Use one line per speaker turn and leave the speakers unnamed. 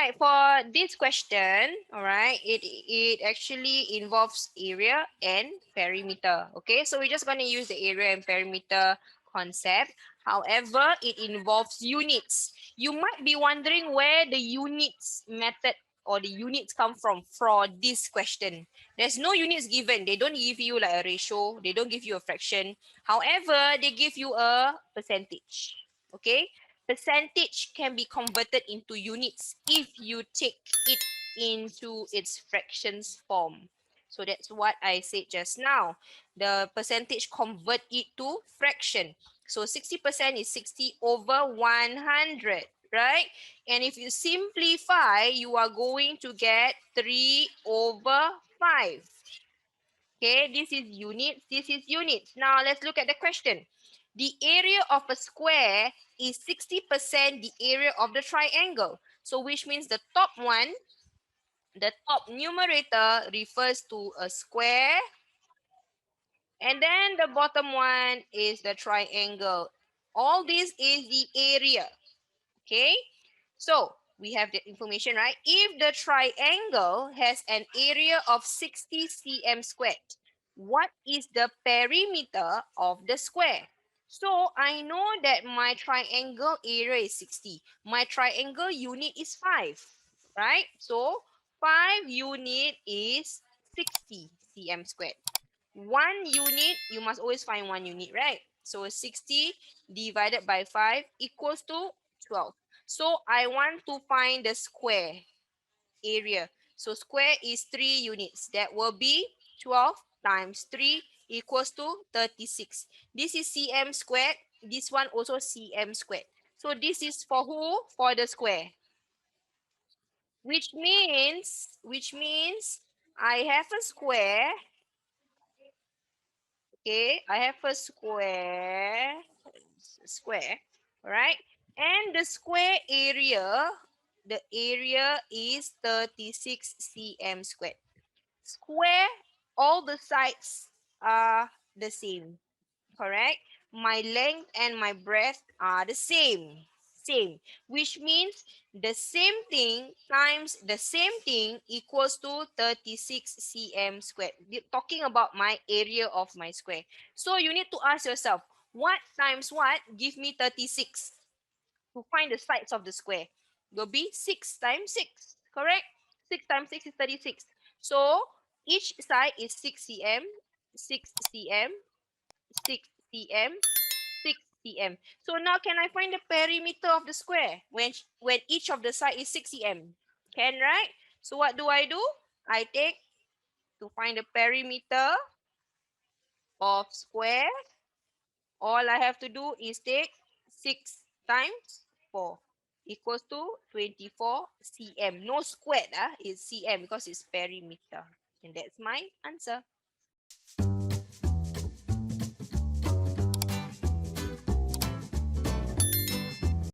right, for this question, all right, it actually involves area and perimeter. Okay, so we're just going to use the area and perimeter concept. However, it involves units. You might be wondering where the units method or the units come from for this question. There's no units given. They don't give you like a ratio. They don't give you a fraction. However, they give you a percentage. Okay, percentage can be converted into units if you take it into its fractions form. So that's what I said just now. The percentage convert it to fraction. So 60% is 60 over 100, right? And if you simplify, you are going to get 3 over 5. Okay, this is units, this is units. Now let's look at the question. The area of a square is 60% the area of the triangle. So which means the top one, the top numerator refers to a square. And then the bottom one is the triangle. All this is the area. Okay, so we have the information, right? If the triangle has an area of 60 cm squared, what is the perimeter of the square? So I know that my triangle area is 60. My triangle unit is 5, right? So 5 unit is 60 cm squared. 1 unit, you must always find 1 unit, right? So 60 divided by 5 equals to 12. So I want to find the square area. So square is 3 units. That will be 12 times 3 equals to 36. This is cm squared. This one also cm squared. So this is for who? For the square. Which means I have a square. Okay, I have a square, all right? And the square area, the area is 36 cm squared. Square, all the sides are the same, correct? My length and my breadth are the same, which means the same thing times the same thing equals to 36 cm squared. We're talking about my area of my square. So you need to ask yourself, what times what give me 36? To find the sides of the square, will be 6 times 6, correct? 6 times 6 is 36. So each side is 6 cm, 6 cm, 6 cm, 6 cm. So now can I find the perimeter of the square when each of the side is 6 cm? Can, right? So what do? I take to find the perimeter of square. All I have to do is take 6 times 4 equals to 24 cm. No squared, it's cm because it's perimeter. And that's my answer.